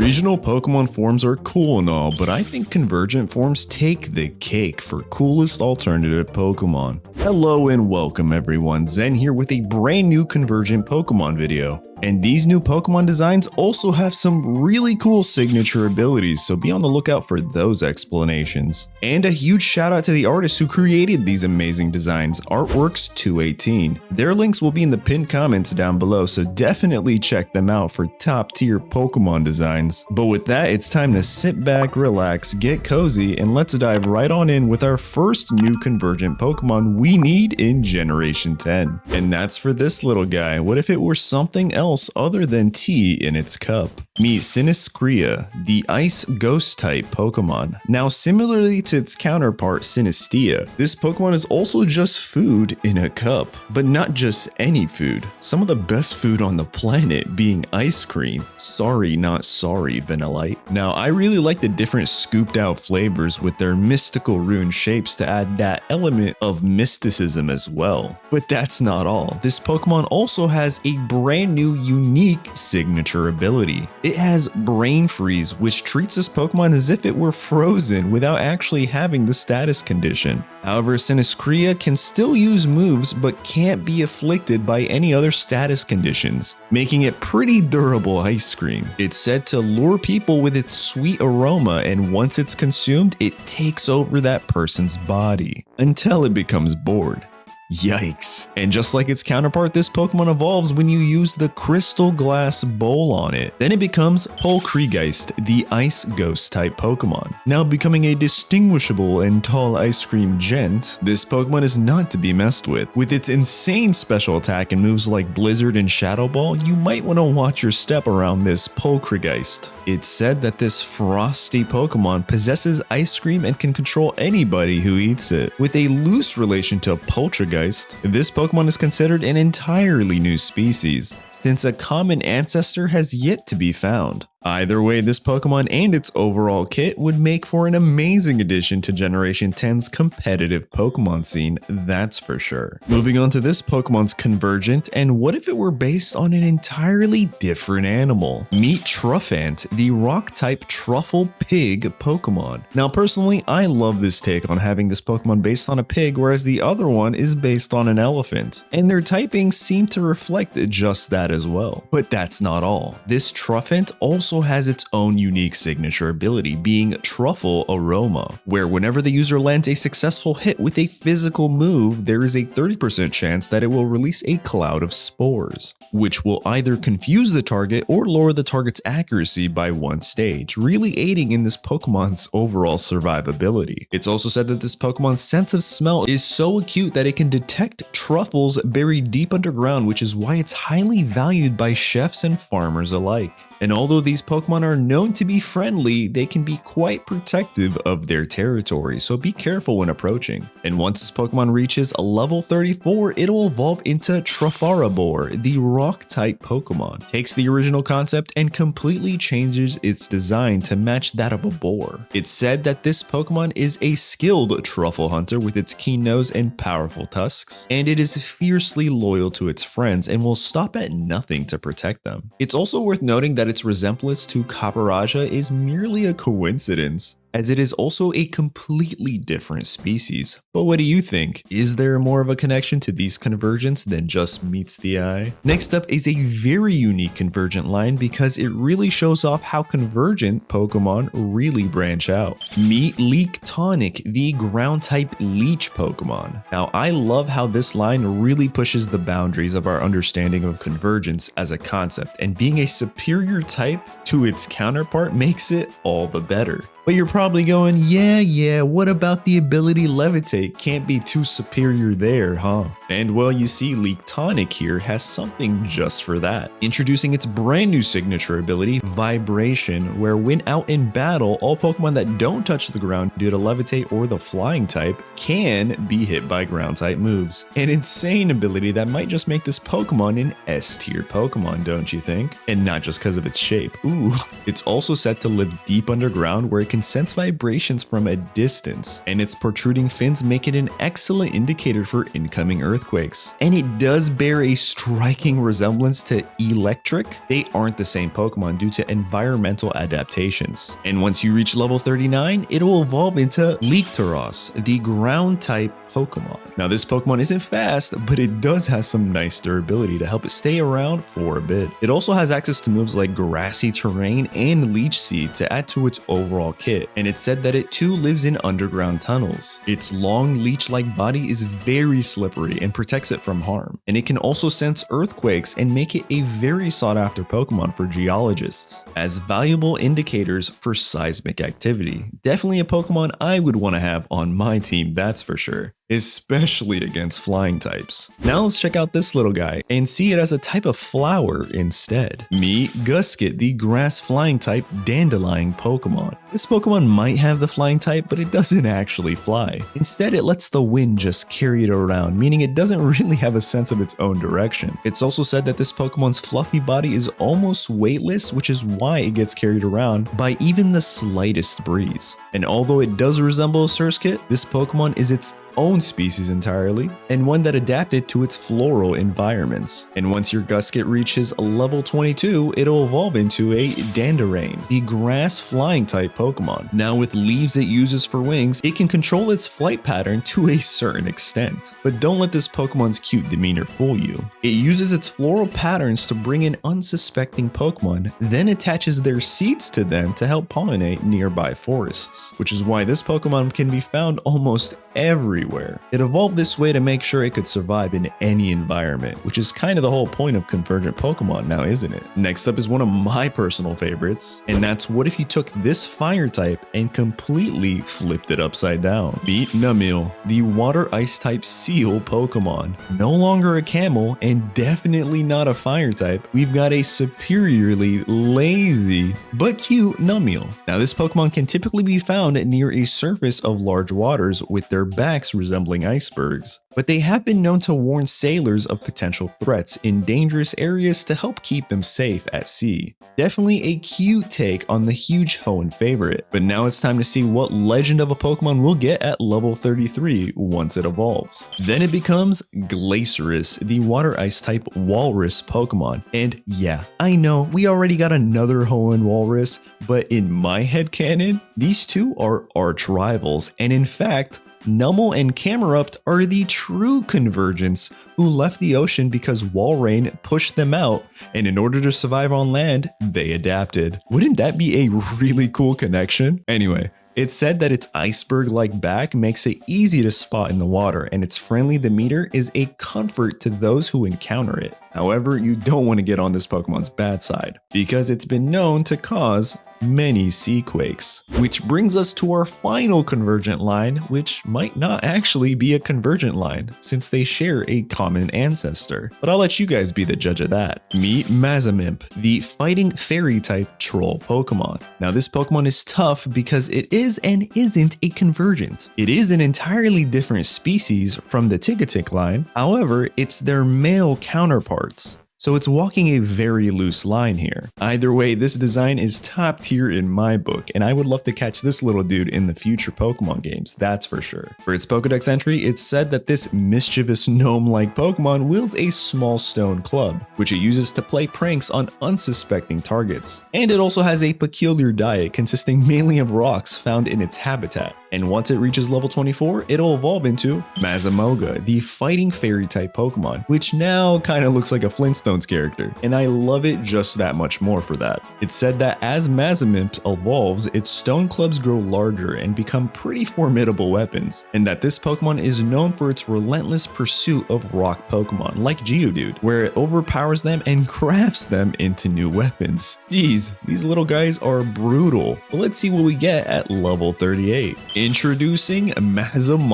Regional Pokemon forms are cool and all, but I think convergent forms take the cake for coolest alternative Pokemon. Hello and welcome everyone, Zen here with a brand new convergent Pokemon video. And these new Pokemon designs also have some really cool signature abilities, so be on the lookout for those explanations. And a huge shout out to the artists who created these amazing designs, Artworks 218. Their links will be in the pinned comments down below, so definitely check them out for top tier Pokemon designs. But with that, it's time to sit back, relax, get cozy, and let's dive right on in with our first new convergent Pokemon we need in Generation 10. And that's for this little guy. What if it were something else other than tea in its cup? Meet Sinistria, the Ice Ghost type Pokemon. Now, similarly to its counterpart Sinistea, this Pokemon is also just food in a cup, but not just any food. Some of the best food on the planet being ice cream. Sorry, not sorry, Vanillite. Now, I really like the different scooped out flavors with their mystical rune shapes to add that element of mysticism as well. But that's not all. This Pokemon also has a brand new unique signature ability. It has Brain Freeze, which treats this Pokemon as if it were frozen without actually having the status condition. However, Sinistria can still use moves but can't be afflicted by any other status conditions, making it pretty durable ice cream. It's said to lure people with its sweet aroma, and once it's consumed, it takes over that person's body until it becomes bored. Yikes. And just like its counterpart, this Pokemon evolves when you use the crystal glass bowl on it. Then it becomes P-creist, the Ice Ghost type Pokemon. Now becoming a distinguishable and tall ice cream gent, this Pokemon is not to be messed with. With its insane special attack and moves like Blizzard and Shadow Ball, you might want to watch your step around this P-creist. It's said that this frosty Pokemon possesses ice cream and can control anybody who eats it. With a loose relation to Poltergeist, this Pokemon is considered an entirely new species, since a common ancestor has yet to be found. Either way, this Pokemon and its overall kit would make for an amazing addition to Generation 10's competitive Pokemon scene, that's for sure. Moving on to this Pokemon's convergent, and what if it were based on an entirely different animal? Meet Truant, the rock-type truffle pig Pokemon. Now personally, I love this take on having this Pokemon based on a pig, whereas the other one is based on an elephant. And their typings seem to reflect just that as well. But that's not all. This Truant also has its own unique signature ability, being Truffle Aroma, where whenever the user lands a successful hit with a physical move, there is a 30% chance that it will release a cloud of spores, which will either confuse the target or lower the target's accuracy by one stage, really aiding in this Pokemon's overall survivability. It's also said that this Pokemon's sense of smell is so acute that it can detect truffles buried deep underground, which is why it's highly valued by chefs and farmers alike. And although these Pokemon are known to be friendly, they can be quite protective of their territory, so be careful when approaching. And once this Pokemon reaches a level 34, it'll evolve into Trafarabore, the rock-type Pokemon. Takes the original concept and completely changes its design to match that of a boar. It's said that this Pokemon is a skilled truffle hunter with its keen nose and powerful tusks, and it is fiercely loyal to its friends and will stop at nothing to protect them. It's also worth noting that its resemblance to Caparaja is merely a coincidence, as it is also a completely different species. But what do you think? Is there more of a connection to these convergents than just meets the eye? Next up is a very unique convergent line because it really shows off how convergent Pokemon really branch out. Meet Leektonic, the ground type leech Pokemon. Now, I love how this line really pushes the boundaries of our understanding of convergence as a concept, and being a superior type to its counterpart makes it all the better. But you're probably going, yeah, what about the ability Levitate? Can't be too superior there, huh? And well, you see, Leektonic here has something just for that. Introducing its brand new signature ability, Vibration, where when out in battle, all Pokemon that don't touch the ground due to Levitate or the flying type can be hit by ground type moves. An insane ability that might just make this Pokemon an S tier Pokemon, don't you think? And not just because of its shape. Ooh. It's also said to live deep underground where it can sense vibrations from a distance, and its protruding fins make it an excellent indicator for incoming earth earthquakes. And it does bear a striking resemblance to Electric. They aren't the same Pokemon due to environmental adaptations. And once you reach level 39, it'll evolve into Leektonic, the ground type Pokemon. Now this Pokemon isn't fast, but it does have some nice durability to help it stay around for a bit. It also has access to moves like grassy terrain and leech seed to add to its overall kit, and it's said that it too lives in underground tunnels. Its long leech-like body is very slippery and protects it from harm, and it can also sense earthquakes and make it a very sought after Pokemon for geologists, as valuable indicators for seismic activity. Definitely a Pokemon I would want to have on my team, that's for sure, especially against flying types. Now let's check out this little guy and see it as a type of flower instead. Meet Guset, the grass flying type dandelion Pokemon. This Pokemon might have the flying type, but it doesn't actually fly. Instead, it lets the wind just carry it around, meaning it doesn't really have a sense of its own direction. It's also said that this Pokemon's fluffy body is almost weightless, which is why it gets carried around by even the slightest breeze. And although it does resemble a Surskit, this Pokemon is its own species entirely, and one that adapted to its floral environments. And once your Guset reaches level 22, it'll evolve into a Dandarain, the grass flying type Pokemon. Now with leaves it uses for wings, it can control its flight pattern to a certain extent. But don't let this Pokemon's cute demeanor fool you. It uses its floral patterns to bring in unsuspecting Pokemon, then attaches their seeds to them to help pollinate nearby forests, which is why this Pokemon can be found almost everywhere. It evolved this way to make sure it could survive in any environment, which is kind of the whole point of Convergent Pokemon now, isn't it? Next up is one of my personal favorites, and that's what if you took this fire type and completely flipped it upside down. Meet Numl, the water ice type seal Pokemon. No longer a camel and definitely not a fire type, we've got a superiorly lazy but cute Numl. Now this Pokemon can typically be found near a surface of large waters with their backs resembling icebergs, but they have been known to warn sailors of potential threats in dangerous areas to help keep them safe at sea. Definitely a cute take on the huge Hoenn favorite, but now it's time to see what legend of a Pokemon we'll get at level 33 once it evolves. Then it becomes Glacerus, the water ice type walrus Pokemon. And yeah, I know we already got another Hoenn walrus, but in my headcanon, these two are arch rivals, and in fact, Numl and Camerupt are the true Convergents who left the ocean because Walrein pushed them out, and in order to survive on land, they adapted. Wouldn't that be a really cool connection? Anyway, it's said that its iceberg-like back makes it easy to spot in the water, and its friendly demeanor is a comfort to those who encounter it. However, you don't want to get on this Pokemon's bad side, because it's been known to cause many sea quakes. Which brings us to our final Convergent line, which might not actually be a Convergent line, since they share a common ancestor. But I'll let you guys be the judge of that. Meet Mazam, the fighting fairy type troll Pokemon. Now this Pokemon is tough because it is and isn't a Convergent. It is an entirely different species from the Tigatic line, however, it's their male counterparts. So it's walking a very loose line here. Either way, this design is top tier in my book, and I would love to catch this little dude in the future Pokemon games, that's for sure. For its Pokedex entry, it's said that this mischievous gnome-like Pokemon wields a small stone club, which it uses to play pranks on unsuspecting targets. And it also has a peculiar diet consisting mainly of rocks found in its habitat. And once it reaches level 24, it'll evolve into Mazam, the fighting fairy type Pokemon, which now kind of looks like a Flintstones character, and I love it just that much more for that. It's said that as Mazam evolves, its stone clubs grow larger and become pretty formidable weapons, and that this Pokemon is known for its relentless pursuit of rock Pokemon, like Geodude, where it overpowers them and crafts them into new weapons. Jeez, these little guys are brutal. But let's see what we get at level 38. Introducing Mazam,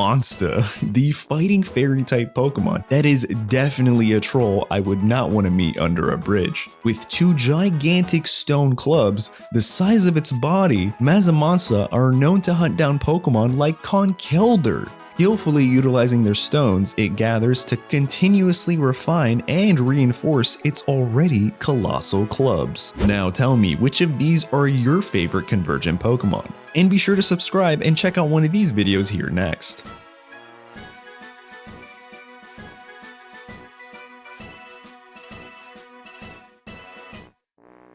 the fighting fairy type Pokemon that is definitely a troll I would not want to meet under a bridge. With two gigantic stone clubs the size of its body, Mazam are known to hunt down Pokemon like Conkeldurr, skillfully utilizing their stones it gathers to continuously refine and reinforce its already colossal clubs. Now tell me, which of these are your favorite Convergent Pokemon? And be sure to subscribe and check out one of these videos here next.